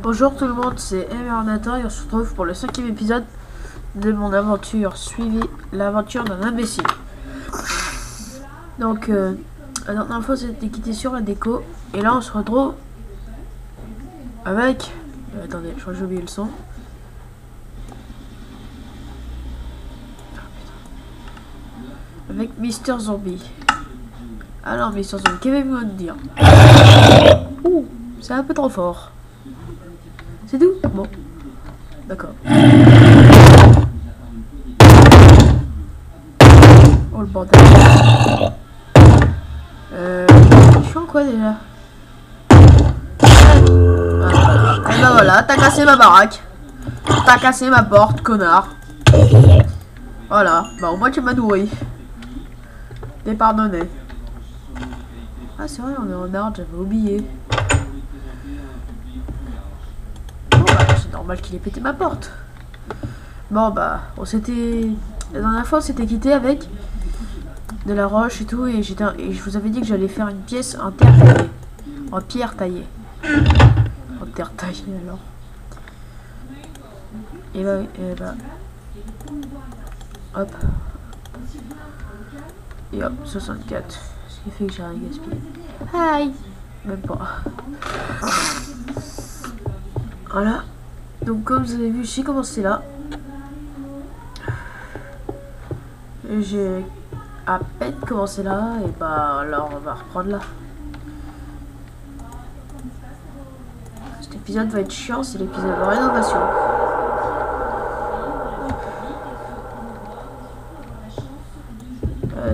Bonjour tout le monde, c'est Emernator et on se retrouve pour le 5e épisode de mon aventure suivie, l'aventure d'un imbécile. Donc, la dernière fois c'était quitté sur la déco et là on se retrouve avec... attendez, je crois que j'ai oublié le son. Avec Mister Zombie. Alors Mister Zombie, qu'avez-vous à me dire? Ouh, c'est un peu trop fort. C'est tout? Bon. D'accord. Oh le bordel. Je suis en quoi déjà? Et bah voilà, t'as cassé ma baraque. T'as cassé ma porte, connard. Voilà, bah au moins tu m'as nourri. T'es pardonné. Ah c'est vrai, on est en arbre, j'avais oublié. C'est normal qu'il ait pété ma porte. Bon bah, on s'était... La dernière fois on s'était quitté avec de la roche et tout et je vous avais dit que j'allais faire une pièce en terre taillée. En pierre taillée. En terre taillée alors. Et bah... Hop. Et hop, 64. Ce qui fait que j'ai rien gaspillé. Hi. Même pas. Voilà. Donc comme vous avez vu, j'ai commencé là. J'ai à peine commencé là. Et bah alors on va reprendre là. Cet épisode va être chiant, c'est l'épisode de rénovation.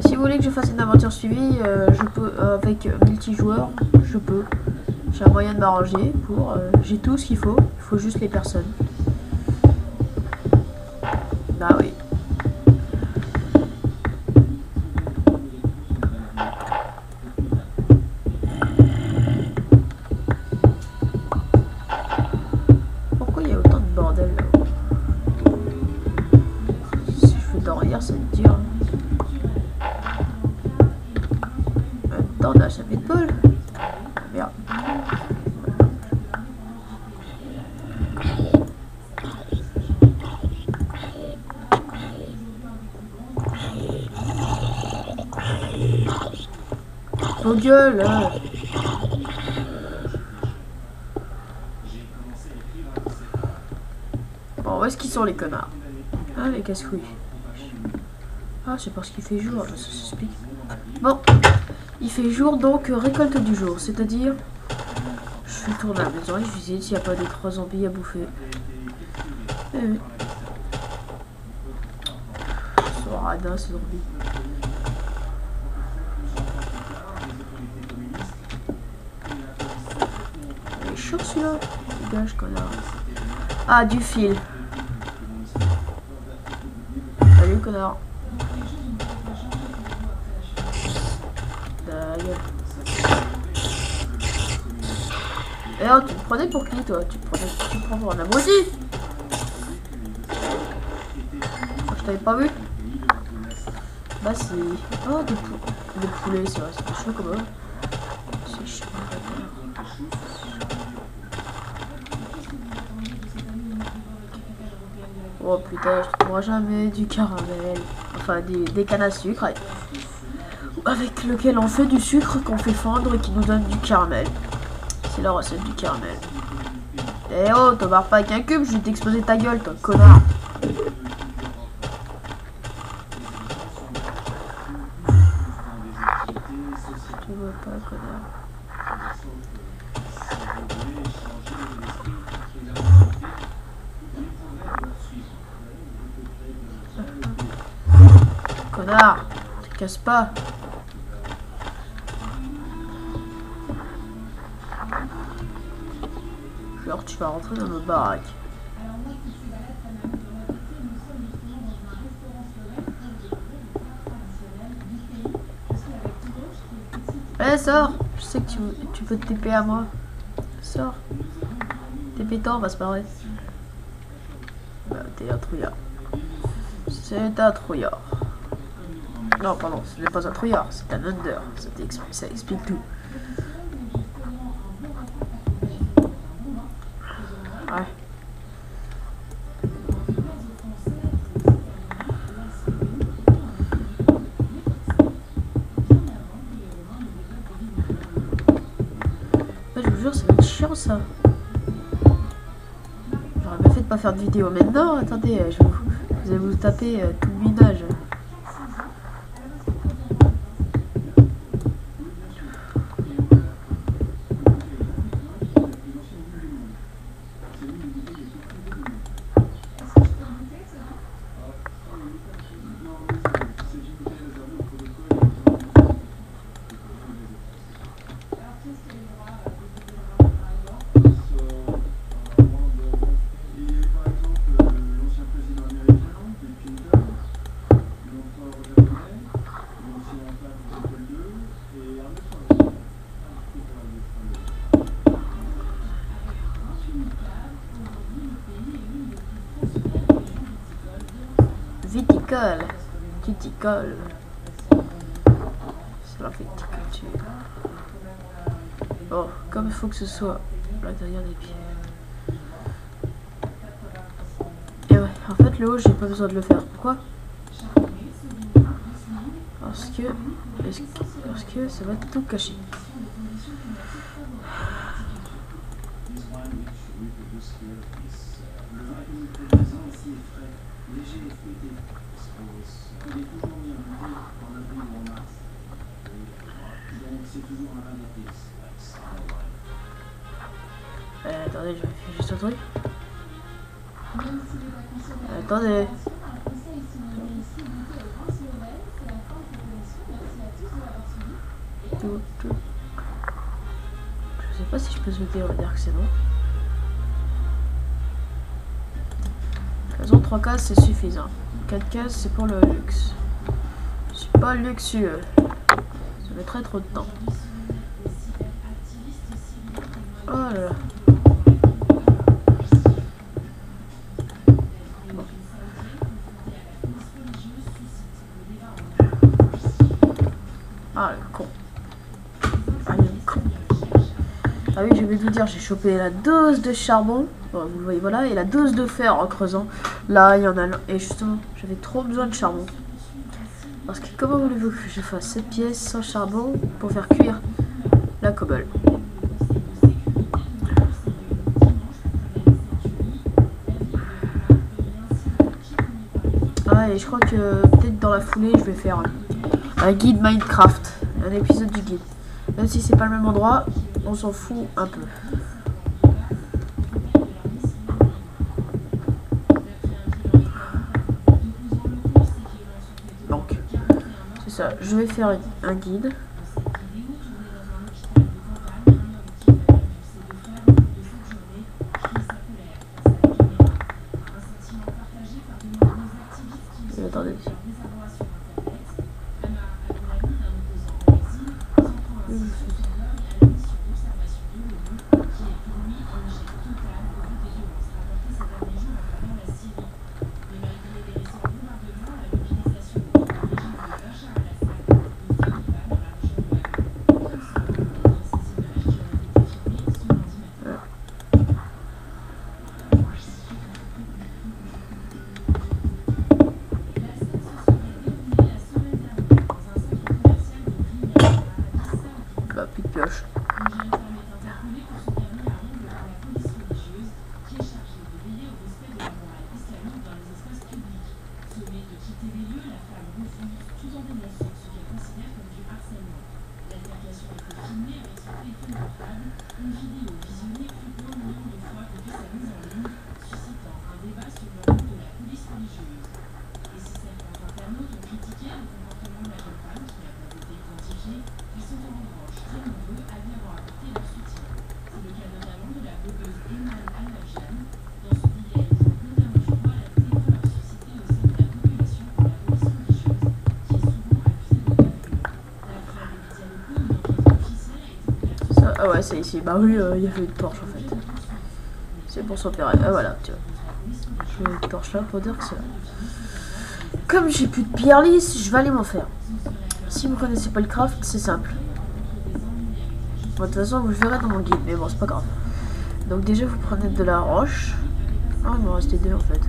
Si vous voulez que je fasse une aventure suivie, je peux avec multijoueur, je peux. J'ai un moyen de m'arranger pour... j'ai tout ce qu'il faut juste les personnes. Bah oui. Pourquoi il y a autant de bordel là-haut? Si je veux dormir, ça va être dur. En même temps, on a jamais de bol. Merde. Ton gueule. Bon, où est-ce qu'ils sont les connards? Ah, les casse-couilles. Ah, c'est parce qu'il fait jour, ça s'explique. Bon, il fait jour donc récolte du jour, c'est-à-dire je fais le tour de la maison et je visite s'il n'y a pas des 3 zombies à bouffer. Eh oui. Ils sont radins ces zombies. Il est chaud celui-là. Dégage connard. Ah, du fil. Salut connard. Et alors, tu me prenais pour qui toi? Tu me prends pour un abruti? Je t'avais pas vu? Bah si. Oh des poulets, c'est vrai, c'est chaud comme eux. C'est chaud. Oh putain, je trouverai jamais du caramel. Enfin des cannes à sucre avec lequel on fait du sucre qu'on fait fondre et qui nous donne du caramel. C'est la recette du caramel. Eh oh, t'en barres pas avec un cube, je vais t'exploser ta gueule, toi, connard. Tu vois pas, connard. Connard, te casse pas. Alors tu vas rentrer dans notre baraque. Eh, sors. Je sais que tu peux te TP à moi. Sors. TP-toi, on va se barrer. Bah, t'es un trouillard. C'est un trouillard. Non, pardon, ce n'est pas un trouillard, c'est un under. Ça explique tout. ça? J'aurais bien fait de pas faire de vidéo. Mais non, attendez, vous allez vous taper tout le minage. Viticole, viticole. C'est la viticulture. Bon, comme il faut que ce soit à l'intérieur des pieds. Et ouais, en fait le haut j'ai pas besoin de le faire. Pourquoi? Parce que ça va tout cacher. Attendez, je vérifie juste un truc. Attendez. Je sais pas si je peux sauter, on va dire que c'est non. Raison 3 cases c'est suffisant. 4 cases c'est pour le luxe. Je suis pas luxueux. Ça mettrait trop de temps. Oh là là. Bon. Ah le con. Ah le con. Ah oui, je vais vous dire, j'ai chopé la dose de charbon. Bon, vous le voyez, voilà, et la dose de fer en creusant. Là, il y en a. Et justement, j'avais trop besoin de charbon. Parce que comment voulez-vous que je fasse cette pièce sans charbon pour faire cuire la cobble? Ah, et je crois que peut-être dans la foulée, je vais faire un guide Minecraft. Un épisode du guide. Même si c'est pas le même endroit, on s'en fout un peu. Donc, c'est ça. Je vais faire un guide. Et attendez. Plus de pioche. Ah ouais, c'est ici. Bah oui, il y avait une torche en fait. C'est pour s'opérer. Ah voilà, tu vois. Je mets une torche là pour dire que c'est là. Comme j'ai plus de pierre lisse, je vais aller m'en faire. Si vous connaissez pas le craft, c'est simple. Bon, de toute façon, vous le verrez dans mon guide, mais bon, c'est pas grave. Donc déjà, vous prenez de la roche. Ah, il m'en restait deux en fait.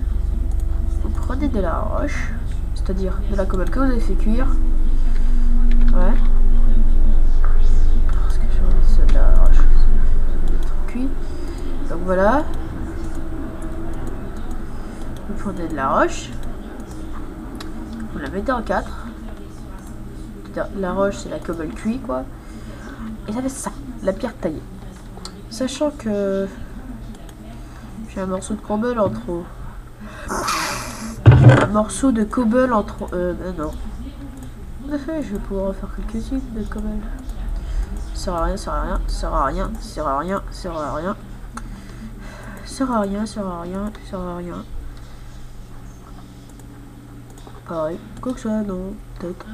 Vous prenez de la roche, c'est-à-dire de la cobble que vous avez fait cuire. Ouais. Parce que j'ai envie de la roche. Cuit. Donc voilà. Vous prenez de la roche. Vous la mettez en 4. La roche, c'est la cobble cuit, quoi. Et ça fait ça, la pierre taillée. Sachant que j'ai un morceau de cobble en trop. Un morceau de cobble en trop. Non. En effet, je vais pouvoir en faire quelques-unes de cobble. Ça sert à rien, ça sert à rien, ça sert à rien, ça sert à rien, ça sert à rien. Ça sert à rien, ça sert à rien, ça sert à rien. Pareil, quoi que ça, non, peut-être.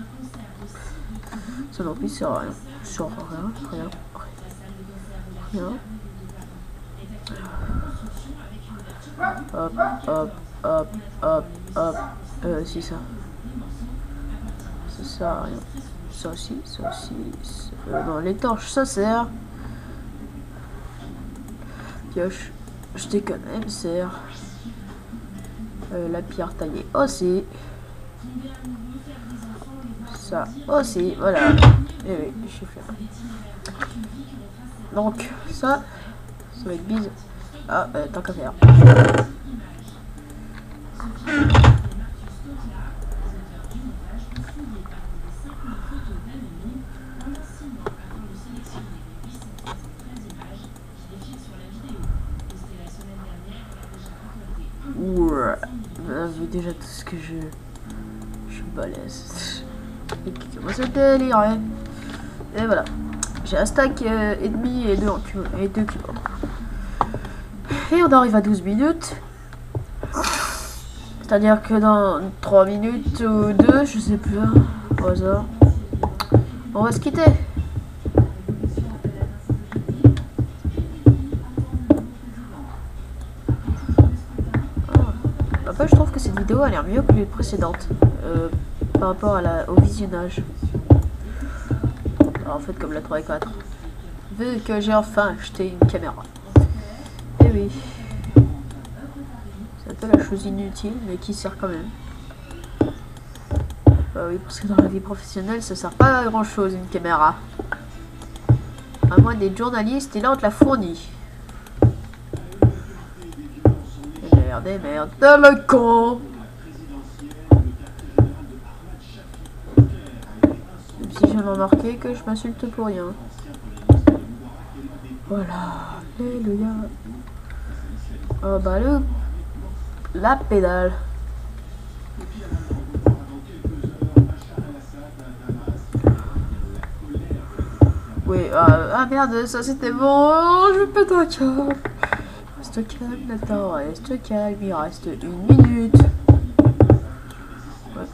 Ça non plus, ça sert à rien. Ça sert à rien, rien. Hop, hop, hop, hop, hop. Si ça. Ça sert à rien. Ça aussi, ça aussi. Non, les torches, ça sert. Pioche, je déconne, elle me sert. La pierre taillée aussi. Ça aussi, voilà. Et oui, je suis fier. Donc, ça va être bise. Ah, tant qu'à faire. Ouais, on a vu déjà tout ce que je balèze. Et qui commence à délirer. Et voilà. J'ai un stack et demi et deux cubes. Et on arrive à 12 minutes. C'est-à-dire que dans 3 minutes ou 2, je sais plus, au hasard, on va se quitter. Après, je trouve que cette vidéo a l'air mieux que les précédentes par rapport au visionnage. Alors, en fait, comme la 3 et 4. Vu que j'ai enfin acheté une caméra. Et oui. C'est un peu la chose inutile, mais qui sert quand même. Bah oui, parce que dans la vie professionnelle, ça sert pas à grand chose une caméra. À moins d'être journaliste, et là on te la fournit. Et merde, le con! Même si je viens de remarquer que je m'insulte pour rien. Voilà, alléluia. Oh bah la pédale. Oui, ah merde, ça c'était bon. Oh, je vais péter un câble. Reste calme, Nathan, reste calme, il reste 1 minute. Ouais.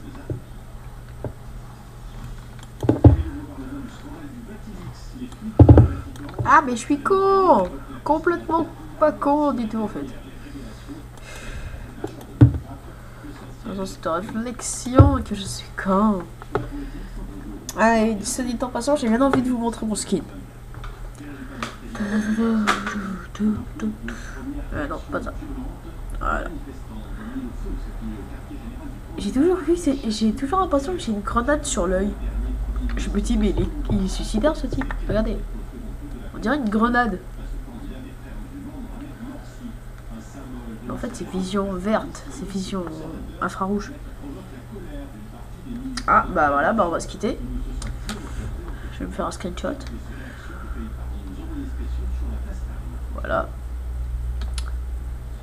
Ah mais je suis con. Complètement pas con du tout en fait. Dans cette réflexion que je suis con. Allez, ça dit en passant, j'ai bien envie de vous montrer mon skin. Non, pas ça. Voilà. J'ai toujours l'impression que j'ai une grenade sur l'œil. Je me dis, mais il est suicidaire ce type. Regardez. On dirait une grenade. En fait, c'est vision verte. C'est vision infrarouge. Ah, bah voilà, bah on va se quitter. Je vais me faire un screenshot. Voilà.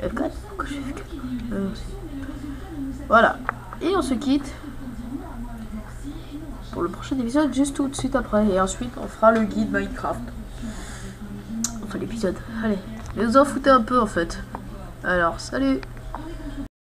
F4. Pourquoi je fais F4 voilà. Et on se quitte pour le prochain épisode juste tout de suite après. Et ensuite, on fera le guide Minecraft. Enfin, l'épisode. Allez. Mais vous en foutez un peu en fait. Alors, salut!